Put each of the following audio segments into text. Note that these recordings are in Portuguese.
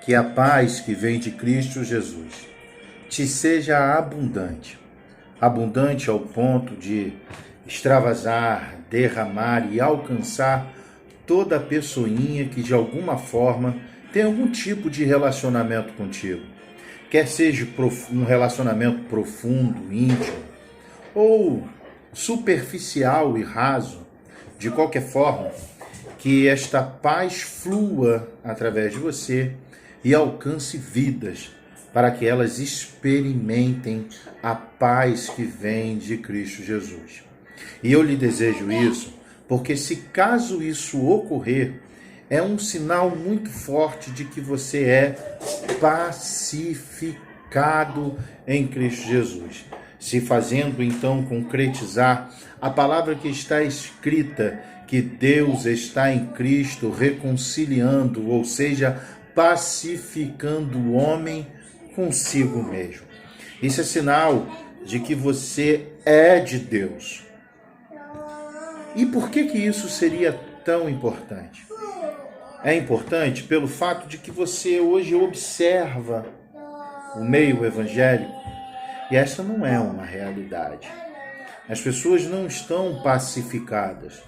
Que a paz que vem de Cristo Jesus te seja abundante, abundante ao ponto de extravasar, derramar e alcançar toda pessoinha que de alguma forma tem algum tipo de relacionamento contigo. Quer seja um relacionamento profundo, íntimo, ou superficial e raso, de qualquer forma, que esta paz flua através de você e alcance vidas, para que elas experimentem a paz que vem de Cristo Jesus. E eu lhe desejo isso, porque se caso isso ocorrer, é um sinal muito forte de que você é pacificado em Cristo Jesus. Se fazendo então concretizar a palavra que está escrita, que Deus está em Cristo reconciliando, ou seja, pacificando o homem consigo mesmo. Isso é sinal de que você é de Deus. E por que isso seria tão importante? É importante pelo fato de que você hoje observa o meio evangélico e essa não é uma realidade. As pessoas não estão pacificadas,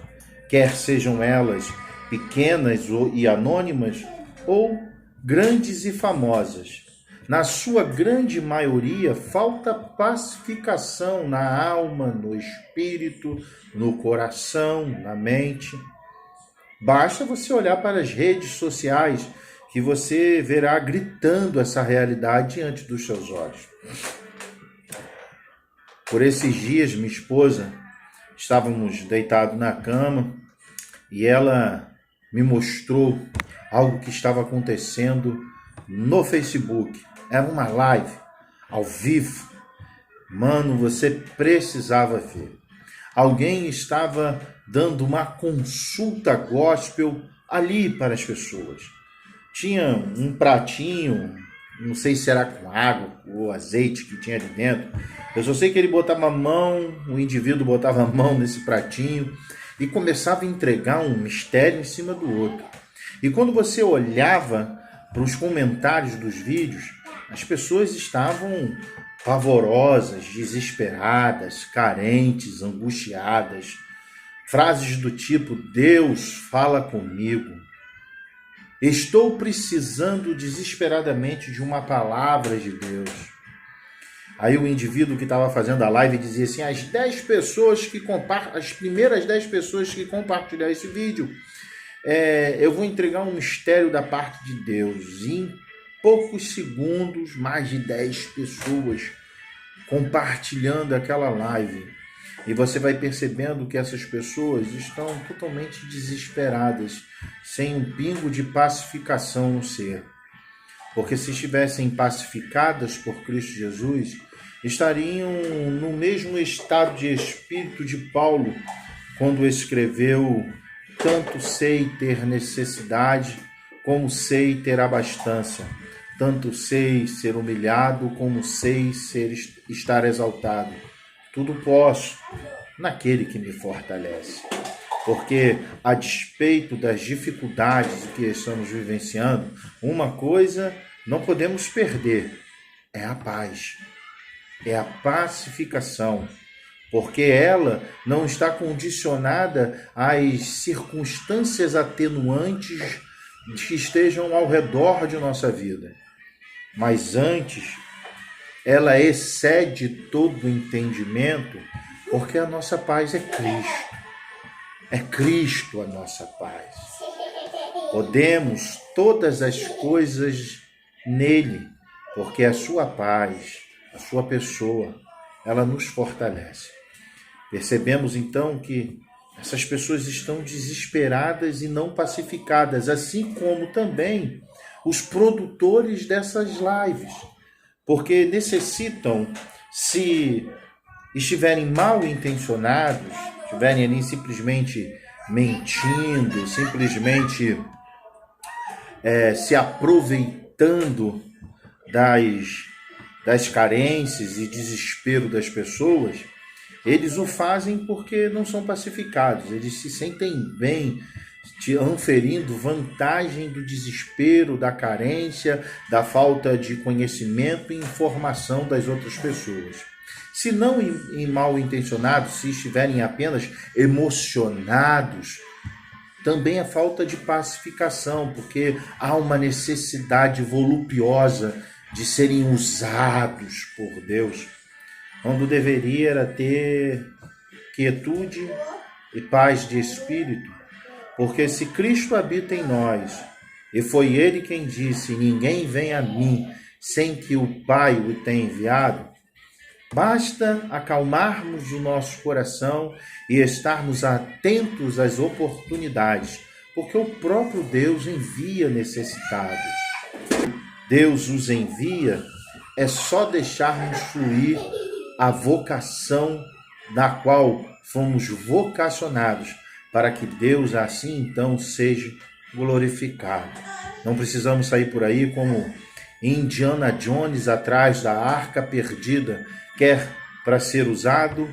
quer sejam elas pequenas e anônimas ou grandes e famosas. Na sua grande maioria, falta pacificação na alma, no espírito, no coração, na mente. Basta você olhar para as redes sociais que você verá gritando essa realidade diante dos seus olhos. Por esses dias, minha esposa, estávamos deitados na cama e ela me mostrou algo que estava acontecendo no Facebook. Era uma live ao vivo. Mano, você precisava ver. Alguém estava dando uma consulta gospel ali para as pessoas. Tinha um pratinho, não sei se era com água ou azeite que tinha ali dentro. Eu só sei que ele botava a mão, o indivíduo botava a mão nesse pratinho e começava a entregar um mistério em cima do outro. E quando você olhava para os comentários dos vídeos, as pessoas estavam pavorosas, desesperadas, carentes, angustiadas. Frases do tipo: Deus fala comigo. Estou precisando desesperadamente de uma palavra de Deus. Aí o indivíduo que estava fazendo a live dizia assim: as primeiras 10 pessoas que compartilhar esse vídeo, eu vou entregar um mistério da parte de Deus. E em poucos segundos, mais de 10 pessoas compartilhando aquela live. E você vai percebendo que essas pessoas estão totalmente desesperadas, sem um pingo de pacificação no ser. Porque se estivessem pacificadas por Cristo Jesus, estariam no mesmo estado de espírito de Paulo, quando escreveu: tanto sei ter necessidade, como sei ter abastança. Tanto sei ser humilhado, como sei estar exaltado. Tudo posso naquele que me fortalece. Porque, a despeito das dificuldades que estamos vivenciando, uma coisa não podemos perder: é a paz, é a pacificação. Porque ela não está condicionada às circunstâncias atenuantes que estejam ao redor de nossa vida. Mas antes, ela excede todo o entendimento, porque a nossa paz é Cristo. É Cristo a nossa paz. Podemos todas as coisas nele, porque a sua paz, a sua pessoa, ela nos fortalece. Percebemos então que essas pessoas estão desesperadas e não pacificadas, assim como também os produtores dessas lives, porque necessitam, se estiverem mal intencionados, estiverem ali simplesmente mentindo, simplesmente se aproveitando das carências e desespero das pessoas, eles o fazem porque não são pacificados, eles se sentem bem te anferindo vantagem do desespero, da carência, da falta de conhecimento e informação das outras pessoas. Se não mal intencionados, se estiverem apenas emocionados, também a falta de pacificação, porque há uma necessidade voluptuosa de serem usados por Deus, quando deveria era ter quietude e paz de espírito, porque se Cristo habita em nós, e foi Ele quem disse, ninguém vem a mim sem que o Pai o tenha enviado, basta acalmarmos o nosso coração e estarmos atentos às oportunidades, porque o próprio Deus envia necessitados. Deus os envia, é só deixarmos fluir a vocação na qual fomos vocacionados, para que Deus assim então seja glorificado. Não precisamos sair por aí como Indiana Jones atrás da arca perdida, quer para ser usado,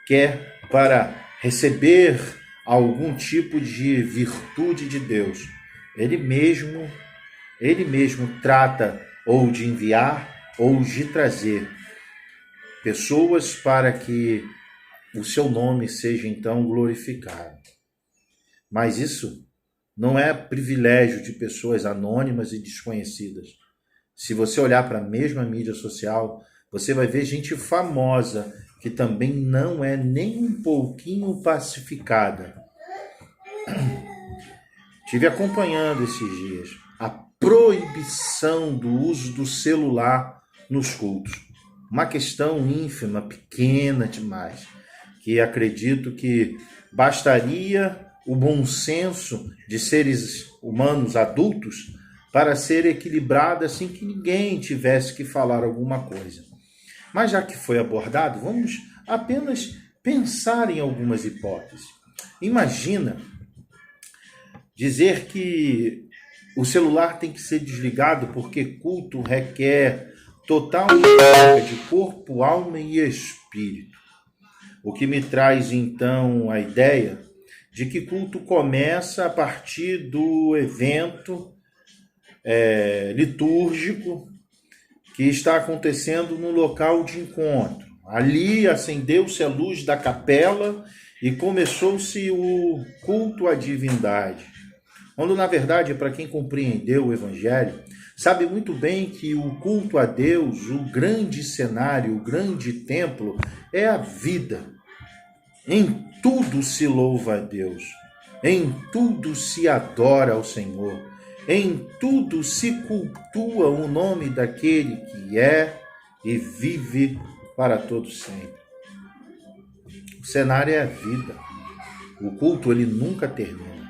quer para receber algum tipo de virtude de Deus. Ele mesmo trata ou de enviar ou de trazer pessoas para que o seu nome seja então glorificado. Mas isso não é privilégio de pessoas anônimas e desconhecidas. Se você olhar para a mesma mídia social, você vai ver gente famosa que também não é nem um pouquinho pacificada. Estive acompanhando esses dias a proibição do uso do celular nos cultos. Uma questão ínfima, pequena demais, que acredito que bastaria o bom senso de seres humanos adultos para ser equilibrada sem que ninguém tivesse que falar alguma coisa. Mas já que foi abordado, vamos apenas pensar em algumas hipóteses. Imagina dizer que o celular tem que ser desligado porque culto requer total entrega de corpo, alma e espírito. O que me traz então a ideia de que culto começa a partir do evento litúrgico que está acontecendo no local de encontro. Ali acendeu-se a luz da capela e começou-se o culto à divindade. Quando, na verdade, para quem compreendeu o Evangelho, sabe muito bem que o culto a Deus, o grande cenário, o grande templo, é a vida. Em tudo se louva a Deus, em tudo se adora ao Senhor, em tudo se cultua o nome daquele que é e vive para todo sempre. O cenário é a vida. O culto, ele nunca termina.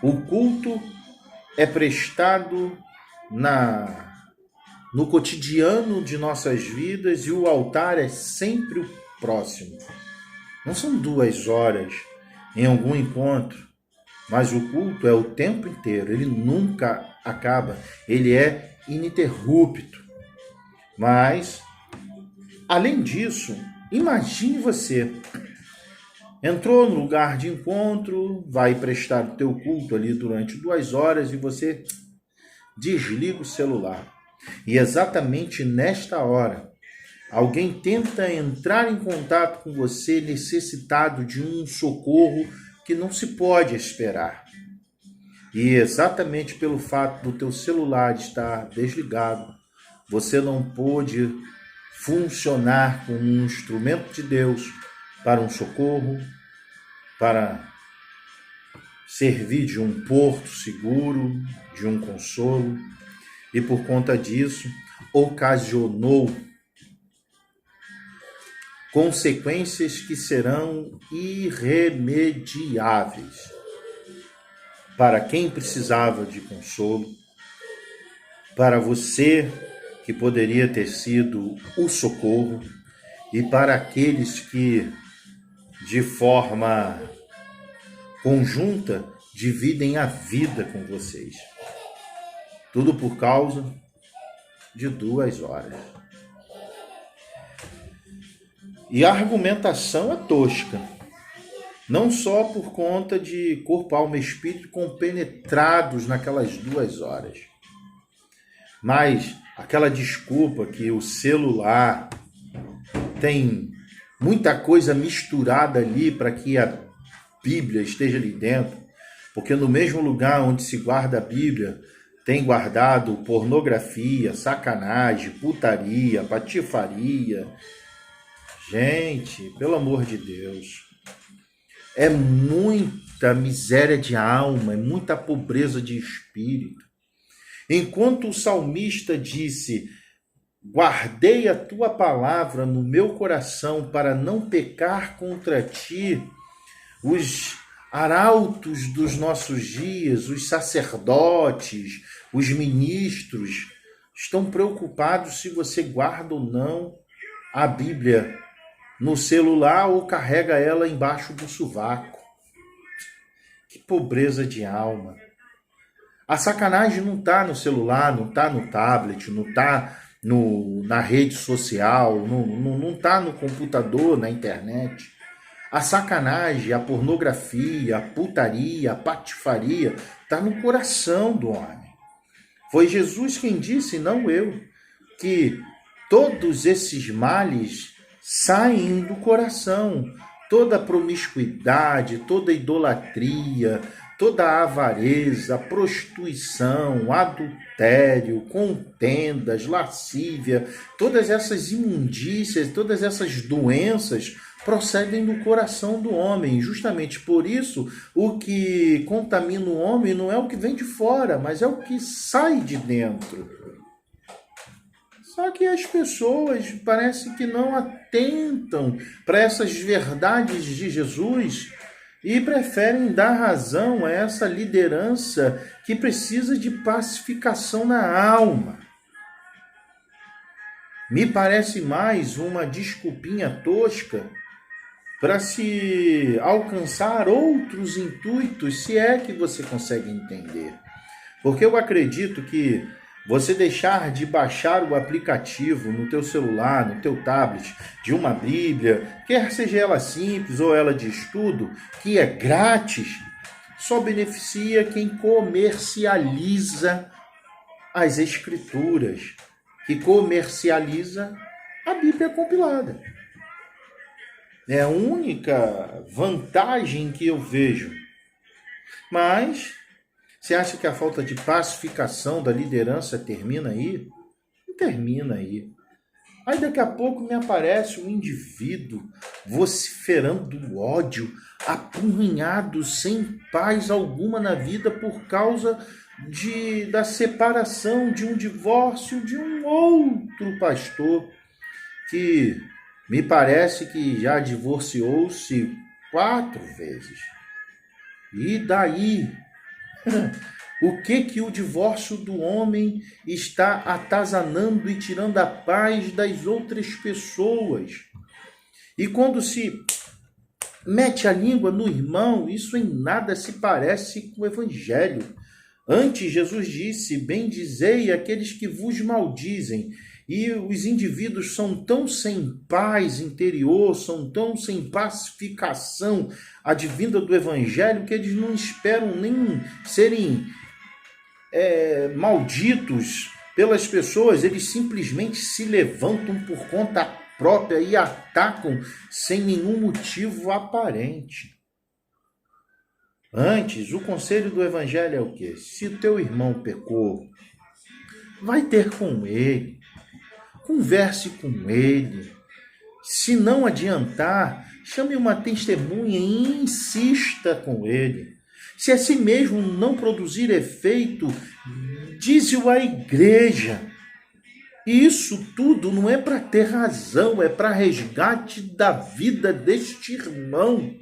O culto é prestado no cotidiano de nossas vidas e o altar é sempre o próximo. Não são 2 horas em algum encontro, mas o culto é o tempo inteiro, ele nunca acaba, ele é ininterrupto. Mas, além disso, imagine você, entrou no lugar de encontro, vai prestar o teu culto ali durante 2 horas e você desliga o celular. E exatamente nesta hora, alguém tenta entrar em contato com você necessitado de um socorro que não se pode esperar. E exatamente pelo fato do teu celular estar desligado, você não pôde funcionar como um instrumento de Deus para um socorro, para servir de um porto seguro, de um consolo, e por conta disso ocasionou consequências que serão irremediáveis para quem precisava de consolo, para você que poderia ter sido o socorro e para aqueles que de forma conjunta dividem a vida com vocês. Tudo por causa de 2 horas. E a argumentação é tosca. Não só por conta de corpo, alma e espírito compenetrados naquelas 2 horas, mas aquela desculpa que o celular tem muita coisa misturada ali para que a Bíblia esteja ali dentro, porque no mesmo lugar onde se guarda a Bíblia, tem guardado pornografia, sacanagem, putaria, patifaria. Gente, pelo amor de Deus, é muita miséria de alma, é muita pobreza de espírito. Enquanto o salmista disse: guardei a tua palavra no meu coração para não pecar contra ti, os arautos dos nossos dias, os sacerdotes, os ministros, estão preocupados se você guarda ou não a Bíblia no celular ou carrega ela embaixo do sovaco. Que pobreza de alma. A sacanagem não está no celular, não está no tablet, não está na rede social, não está no computador, na internet. A sacanagem, a pornografia, a putaria, a patifaria está no coração do homem. Foi Jesus quem disse, não eu, que todos esses males saem do coração. Toda promiscuidade, toda idolatria, toda avareza, prostituição, adultério, contendas, lascívia, todas essas imundícias, todas essas doenças procedem do coração do homem. Justamente por isso, o que contamina o homem não é o que vem de fora, mas é o que sai de dentro. Só que as pessoas parece que não atentam para essas verdades de Jesus e preferem dar razão a essa liderança que precisa de pacificação na alma. Me parece mais uma desculpinha tosca para se alcançar outros intuitos, se é que você consegue entender. Porque eu acredito que você deixar de baixar o aplicativo no teu celular, no teu tablet, de uma Bíblia, quer seja ela simples ou ela de estudo, que é grátis, só beneficia quem comercializa as Escrituras, que comercializa a Bíblia compilada. É a única vantagem que eu vejo. Mas você acha que a falta de pacificação da liderança termina aí? Não termina aí. Aí daqui a pouco me aparece um indivíduo vociferando ódio, apurrinhado, sem paz alguma na vida por causa da separação, de um divórcio de um outro pastor que me parece que já divorciou-se 4 vezes. E daí? O que o divórcio do homem está atazanando e tirando a paz das outras pessoas? E quando se mete a língua no irmão, isso em nada se parece com o evangelho. Antes, Jesus disse: bendizei aqueles que vos maldizem. E os indivíduos são tão sem paz interior, são tão sem pacificação advinda do evangelho, que eles não esperam nem serem malditos pelas pessoas, eles simplesmente se levantam por conta própria e atacam sem nenhum motivo aparente. Antes, o conselho do evangelho é o quê? Se o teu irmão pecou, vai ter com ele, converse com ele. Se não adiantar, chame uma testemunha e insista com ele. Se assim mesmo não produzir efeito, dize-o à igreja. E isso tudo não é para ter razão, é para resgate da vida deste irmão.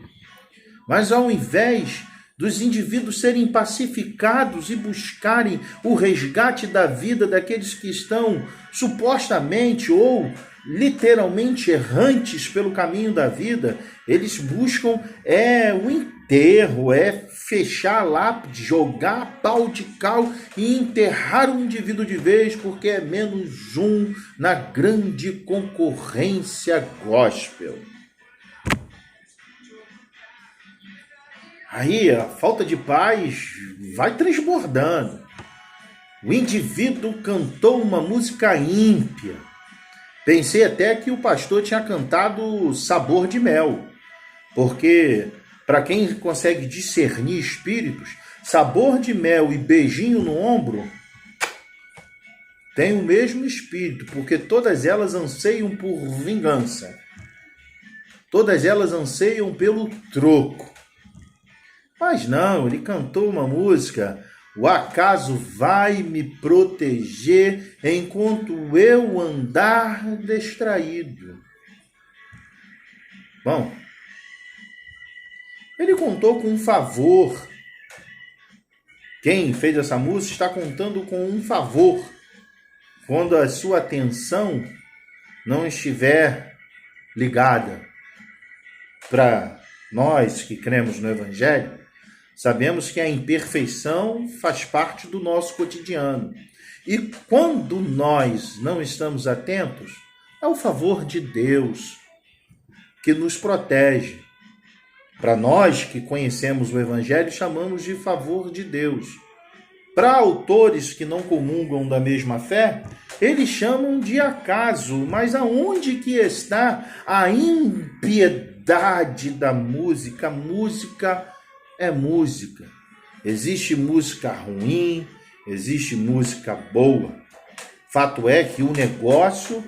Mas ao invés dos indivíduos serem pacificados e buscarem o resgate da vida daqueles que estão supostamente ou literalmente errantes pelo caminho da vida, eles buscam o enterro, fechar a lápide, jogar pau de cal e enterrar o indivíduo de vez, porque é menos um na grande concorrência gospel. Aí a falta de paz vai transbordando. O indivíduo cantou uma música ímpia. Pensei até que o pastor tinha cantado Sabor de Mel, porque para quem consegue discernir espíritos, Sabor de Mel e Beijinho no Ombro têm o mesmo espírito, porque todas elas anseiam por vingança. Todas elas anseiam pelo troco. Mas não, ele cantou uma música: o acaso vai me proteger enquanto eu andar distraído. Bom, ele contou com um favor. Quem fez essa música está contando com um favor. Quando a sua atenção não estiver ligada. Para nós que cremos no Evangelho, sabemos que a imperfeição faz parte do nosso cotidiano. E quando nós não estamos atentos, é o favor de Deus que nos protege. Para nós que conhecemos o Evangelho, chamamos de favor de Deus. Para autores que não comungam da mesma fé, eles chamam de acaso. Mas aonde que está a impiedade da música? Música é música. Existe música ruim, existe música boa. Fato é que o negócio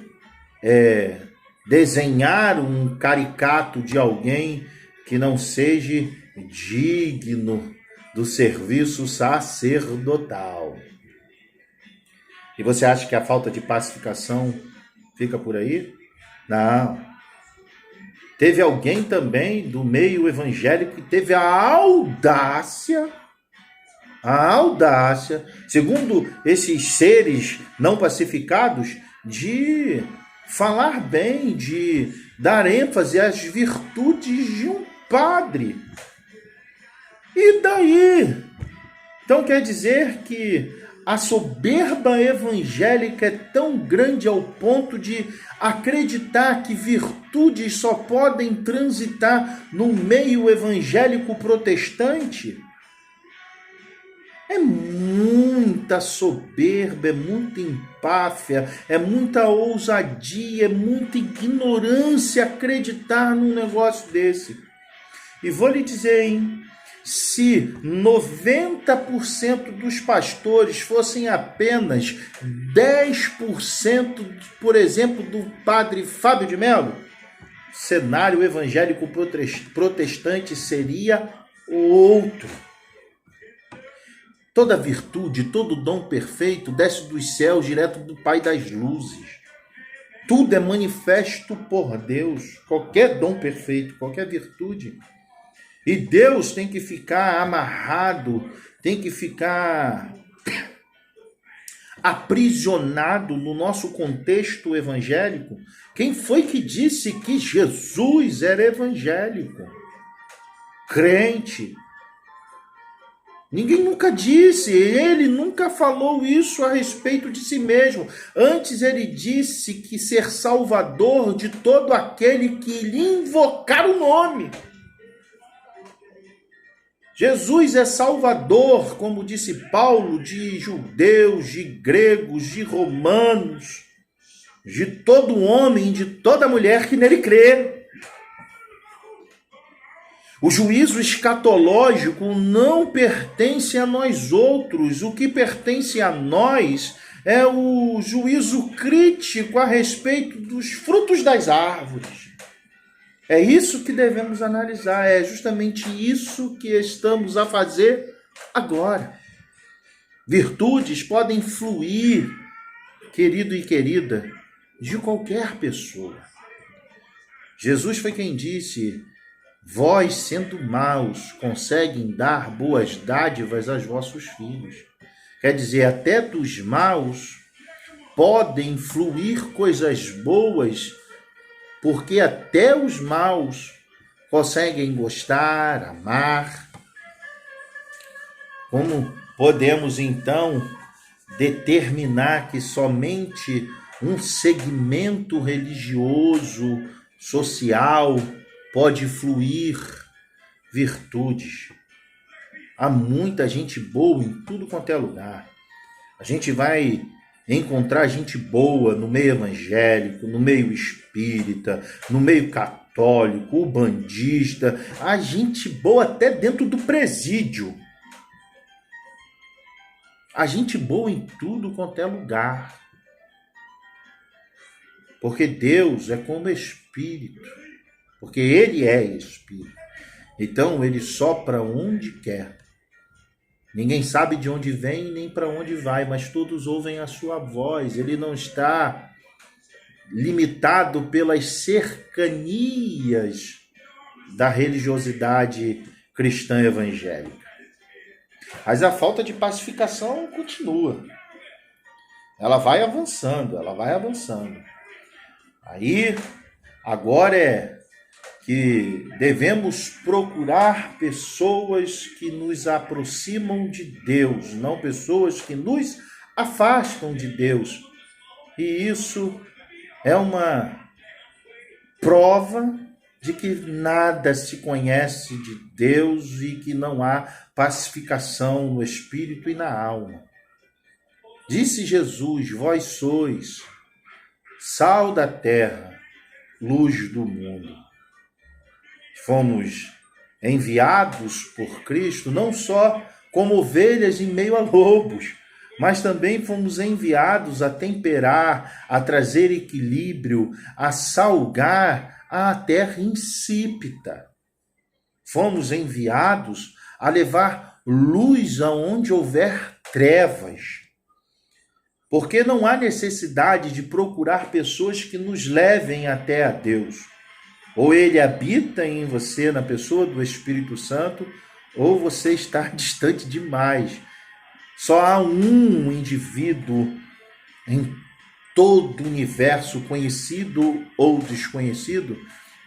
é desenhar um caricato de alguém que não seja digno do serviço sacerdotal. E você acha que a falta de pacificação fica por aí? Não. Teve alguém também do meio evangélico que teve a audácia, segundo esses seres não pacificados, de falar bem, de dar ênfase às virtudes de um padre. E daí? Então quer dizer que a soberba evangélica é tão grande ao ponto de acreditar que virtudes só podem transitar no meio evangélico protestante? É muita soberba, é muita empáfia, é muita ousadia, é muita ignorância acreditar num negócio desse. E vou lhe dizer, hein? Se 90% dos pastores fossem apenas 10%, por exemplo, do padre Fábio de Mello, o cenário evangélico protestante seria outro. Toda virtude, todo dom perfeito desce dos céus direto do Pai das luzes. Tudo é manifesto por Deus, qualquer dom perfeito, qualquer virtude. E Deus tem que ficar amarrado, tem que ficar aprisionado no nosso contexto evangélico. Quem foi que disse que Jesus era evangélico? Crente. Ninguém nunca disse, ele nunca falou isso a respeito de si mesmo. Antes ele disse que ser salvador de todo aquele que lhe invocar o nome. Jesus é salvador, como disse Paulo, de judeus, de gregos, de romanos, de todo homem, de toda mulher que nele crê. O juízo escatológico não pertence a nós outros. O que pertence a nós é o juízo crítico a respeito dos frutos das árvores. É isso que devemos analisar, é justamente isso que estamos a fazer agora. Virtudes podem fluir, querido e querida, de qualquer pessoa. Jesus foi quem disse: vós, sendo maus, conseguem dar boas dádivas aos vossos filhos. Quer dizer, até dos maus podem fluir coisas boas, porque até os maus conseguem gostar, amar. Como podemos, então, determinar que somente um segmento religioso, social, pode fluir virtudes? Há muita gente boa em tudo quanto é lugar. A gente vai encontrar gente boa no meio evangélico, no meio espírita, no meio católico, ubandista. Há gente boa até dentro do presídio. Há gente boa em tudo quanto é lugar. Porque Deus é como Espírito. Porque Ele é Espírito. Então Ele sopra onde quer. Ninguém sabe de onde vem nem para onde vai, mas todos ouvem a sua voz. Ele não está limitado pelas cercanias da religiosidade cristã evangélica. Mas a falta de pacificação continua. Ela vai avançando, ela vai avançando. Aí, agora é que devemos procurar pessoas que nos aproximam de Deus, não pessoas que nos afastam de Deus. E isso é uma prova de que nada se conhece de Deus e que não há pacificação no espírito e na alma. Disse Jesus: vós sois sal da terra, luz do mundo. Fomos enviados por Cristo não só como ovelhas em meio a lobos, mas também fomos enviados a temperar, a trazer equilíbrio, a salgar a terra insípida. Fomos enviados a levar luz aonde houver trevas. Porque não há necessidade de procurar pessoas que nos levem até a Deus. Ou Ele habita em você, na pessoa do Espírito Santo, ou você está distante demais. Só há um indivíduo em todo o universo, conhecido ou desconhecido,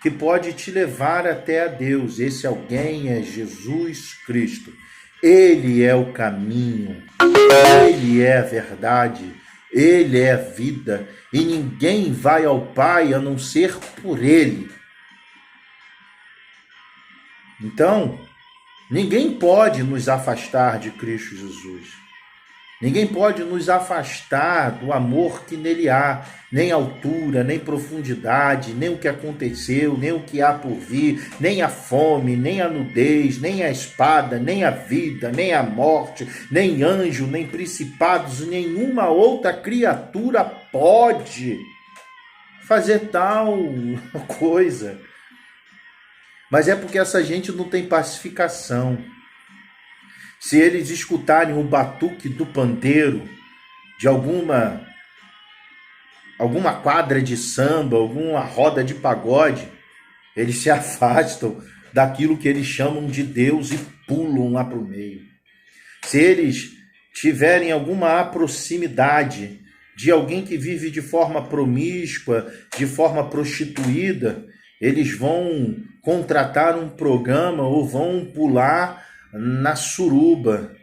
que pode te levar até a Deus. Esse alguém é Jesus Cristo. Ele é o caminho, Ele é a verdade, Ele é a vida, e ninguém vai ao Pai a não ser por Ele. Então, ninguém pode nos afastar de Cristo Jesus. Ninguém pode nos afastar do amor que nele há, nem altura, nem profundidade, nem o que aconteceu, nem o que há por vir, nem a fome, nem a nudez, nem a espada, nem a vida, nem a morte, nem anjo, nem principados, nenhuma outra criatura pode fazer tal coisa. Mas é porque essa gente não tem pacificação. Se eles escutarem o batuque do pandeiro de alguma quadra de samba, alguma roda de pagode, eles se afastam daquilo que eles chamam de Deus e pulam lá para o meio. Se eles tiverem alguma proximidade de alguém que vive de forma promíscua, de forma prostituída, eles vão contratar um programa ou vão pular na suruba,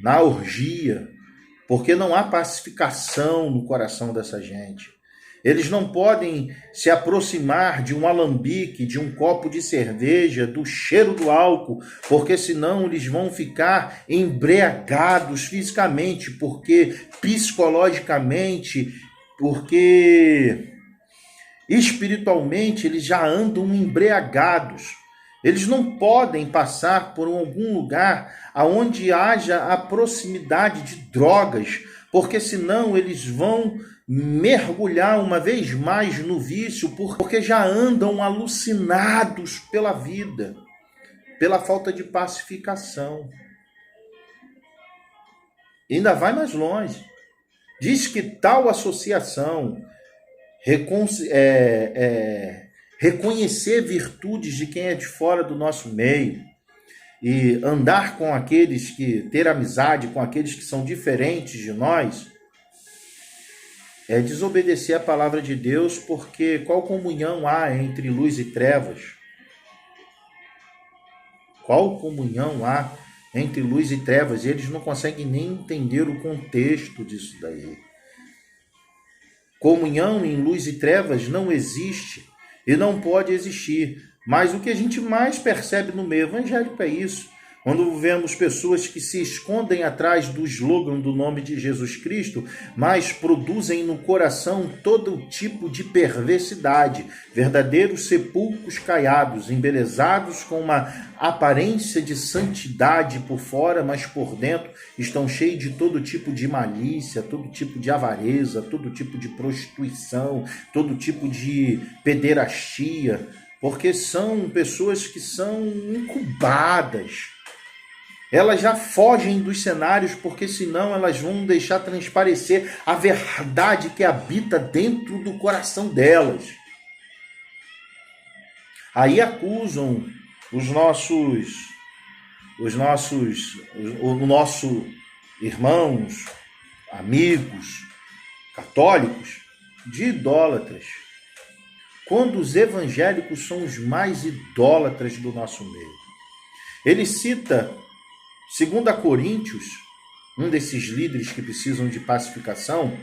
na orgia, porque não há pacificação no coração dessa gente. Eles não podem se aproximar de um alambique, de um copo de cerveja, do cheiro do álcool, porque senão eles vão ficar embriagados fisicamente, porque psicologicamente, porque espiritualmente eles já andam embriagados. Eles não podem passar por algum lugar onde haja a proximidade de drogas, porque senão eles vão mergulhar uma vez mais no vício, porque já andam alucinados pela vida, pela falta de pacificação. E ainda vai mais longe. Diz que tal associação reconhecer virtudes de quem é de fora do nosso meio e andar com aqueles que, ter amizade com aqueles que são diferentes de nós, é desobedecer a palavra de Deus, porque qual comunhão há entre luz e trevas? Qual comunhão há entre luz e trevas? E eles não conseguem nem entender o contexto disso daí. Comunhão em luz e trevas não existe. E não pode existir. Mas o que a gente mais percebe no meio evangélico é isso. Quando vemos pessoas que se escondem atrás do slogan do nome de Jesus Cristo, mas produzem no coração todo tipo de perversidade, verdadeiros sepulcros caiados, embelezados com uma aparência de santidade por fora, mas por dentro estão cheios de todo tipo de malícia, todo tipo de avareza, todo tipo de prostituição, todo tipo de pederastia, porque são pessoas que são incubadas. Elas já fogem dos cenários, porque senão elas vão deixar transparecer a verdade que habita dentro do coração delas. Aí acusam os nossos irmãos, amigos, católicos, de idólatras, quando os evangélicos são os mais idólatras do nosso meio. Ele cita 2 Coríntios, um desses líderes que precisam de pacificação,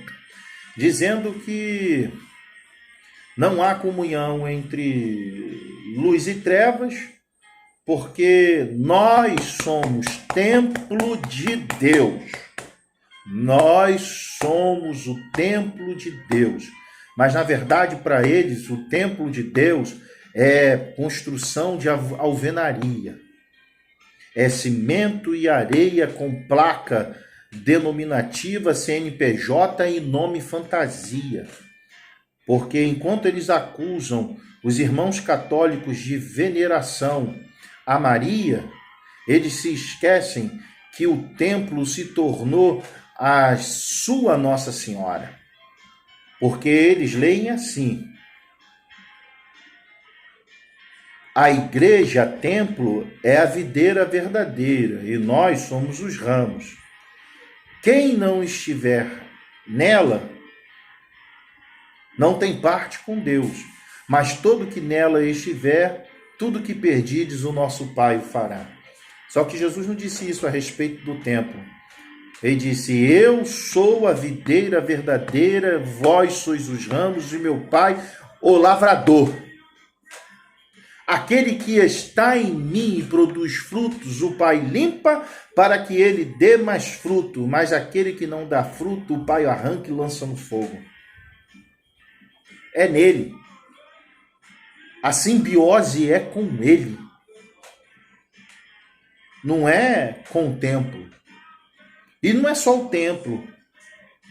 dizendo que não há comunhão entre luz e trevas, porque nós somos templo de Deus. Nós somos o templo de Deus. Mas, na verdade, para eles, o templo de Deus é construção de alvenaria. É cimento e areia com placa denominativa CNPJ e nome fantasia. Porque enquanto eles acusam os irmãos católicos de veneração a Maria, eles se esquecem que o templo se tornou a sua Nossa Senhora. Porque eles leem assim: a igreja, templo, é a videira verdadeira e nós somos os ramos. Quem não estiver nela não tem parte com Deus, mas todo que nela estiver, tudo que perdides, o nosso Pai o fará. Só que Jesus não disse isso a respeito do templo. Ele disse: eu sou a videira verdadeira, vós sois os ramos de meu Pai, o lavrador. Aquele que está em mim e produz frutos, o Pai limpa para que ele dê mais fruto, mas aquele que não dá fruto, o Pai arranca e lança no fogo. É nele. A simbiose é com ele. Não é com o templo. E não é só o templo,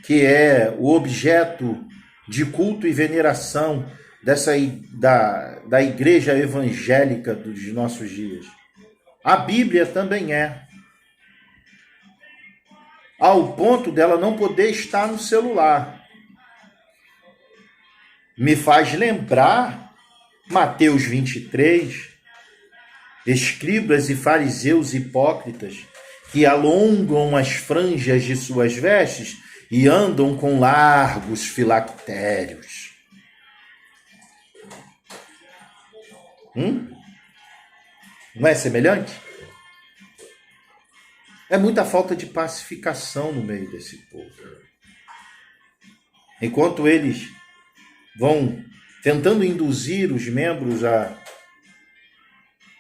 que é o objeto de culto e veneração da igreja evangélica dos nossos dias. A Bíblia também é. Ao ponto dela não poder estar no celular. Me faz lembrar Mateus 23, escribas e fariseus hipócritas que alongam as franjas de suas vestes e andam com largos filactérios. Não é semelhante? É muita falta de pacificação no meio desse povo. Enquanto eles vão tentando induzir os membros a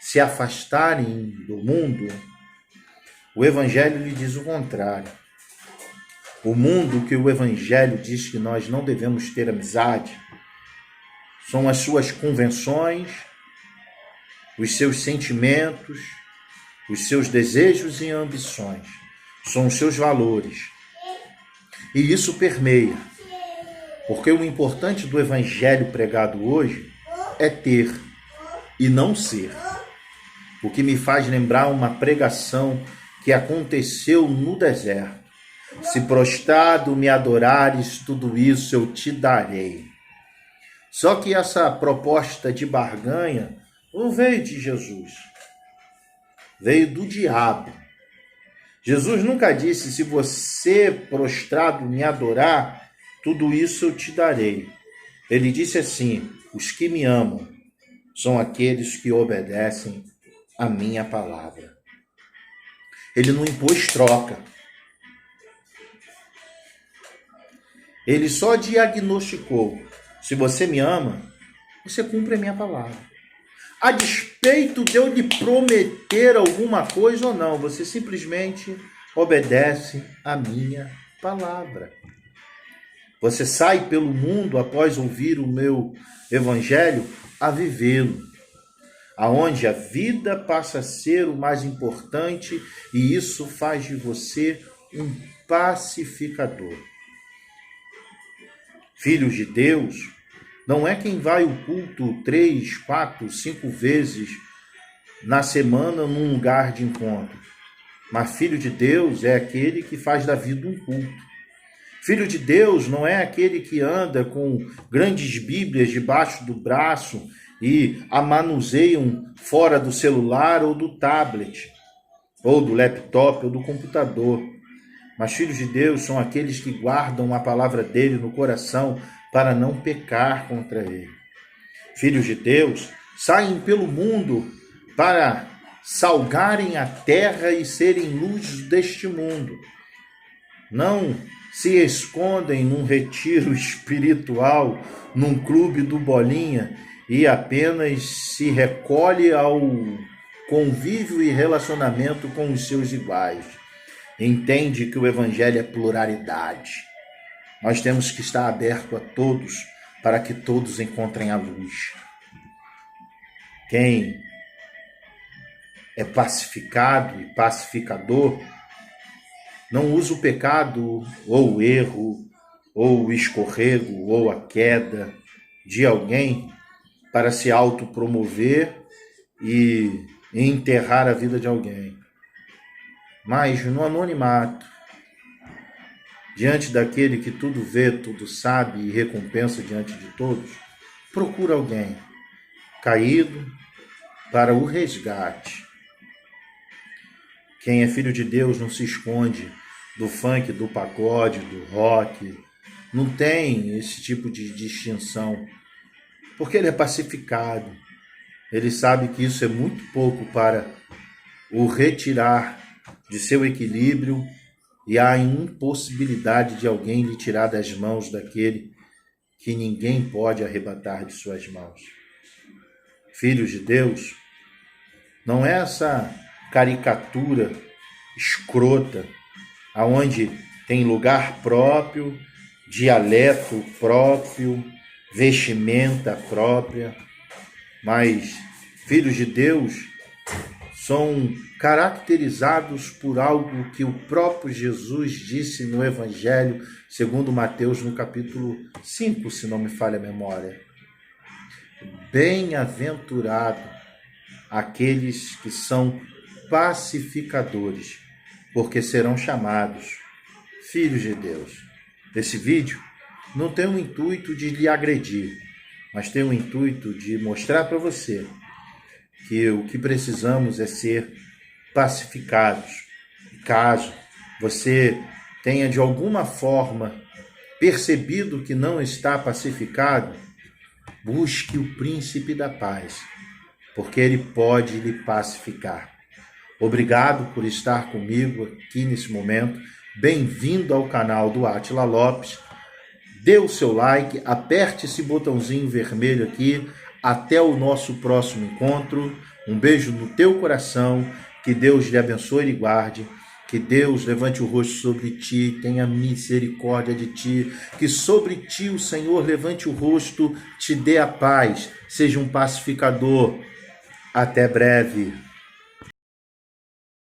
se afastarem do mundo, o Evangelho lhe diz o contrário. O mundo que o Evangelho diz que nós não devemos ter amizade são as suas convenções, os seus sentimentos, os seus desejos e ambições. São os seus valores. E isso permeia. Porque o importante do Evangelho pregado hoje é ter e não ser. O que me faz lembrar uma pregação que aconteceu no deserto. Se prostrado me adorares, tudo isso eu te darei. Só que essa proposta de barganha não veio de Jesus. Veio do diabo. Jesus nunca disse: se você prostrado me adorar, tudo isso eu te darei. Ele disse assim: os que me amam são aqueles que obedecem a minha palavra. Ele não impôs troca. Ele só diagnosticou: se você me ama, você cumpre a minha palavra. A despeito respeito de eu lhe prometer alguma coisa ou não. Você simplesmente obedece a minha palavra. Você sai pelo mundo após ouvir o meu evangelho a vivê-lo, aonde a vida passa a ser o mais importante e isso faz de você um pacificador. Filhos de Deus não é quem vai ao culto 3, 4, 5 vezes na semana num lugar de encontro, mas filho de Deus é aquele que faz da vida um culto. Filho de Deus não é aquele que anda com grandes bíblias debaixo do braço e a manuseiam fora do celular ou do tablet, ou do laptop ou do computador. Mas filhos de Deus são aqueles que guardam a palavra dele no coração para não pecar contra ele. Filhos de Deus saem pelo mundo para salgarem a terra e serem luz deste mundo. Não se escondem num retiro espiritual, num clube do Bolinha e apenas se recolhe ao convívio e relacionamento com os seus iguais. Entende que o evangelho é pluralidade. Nós temos que estar aberto a todos para que todos encontrem a luz. Quem é pacificado e pacificador não usa o pecado, ou o erro, ou o escorrego, ou a queda de alguém para se autopromover e enterrar a vida de alguém. Mas no anonimato, diante daquele que tudo vê, tudo sabe e recompensa diante de todos, procura alguém caído para o resgate. Quem é filho de Deus não se esconde do funk, do pagode, do rock. Não tem esse tipo de distinção. Porque ele é pacificado. Ele sabe que isso é muito pouco para o retirar de seu equilíbrio e há impossibilidade de alguém lhe tirar das mãos daquele que ninguém pode arrebatar de suas mãos. Filhos de Deus, não é essa caricatura escrota, aonde tem lugar próprio, dialeto próprio, vestimenta própria, mas filhos de Deus são caracterizados por algo que o próprio Jesus disse no Evangelho, segundo Mateus, no capítulo 5, se não me falha a memória. Bem-aventurado aqueles que são pacificadores, porque serão chamados filhos de Deus. Esse vídeo não tem o intuito de lhe agredir, mas tem o intuito de mostrar para você que o que precisamos é ser pacificados. Caso você tenha de alguma forma percebido que não está pacificado, busque o príncipe da paz, porque ele pode lhe pacificar. Obrigado por estar comigo aqui nesse momento. Bem-vindo ao canal do Átila Lopes. Dê o seu like, aperte esse botãozinho vermelho aqui. Até o nosso próximo encontro. Um beijo no teu coração. Que Deus lhe abençoe e lhe guarde. Que Deus levante o rosto sobre ti, tenha misericórdia de ti. Que sobre ti o Senhor levante o rosto, te dê a paz. Seja um pacificador. Até breve.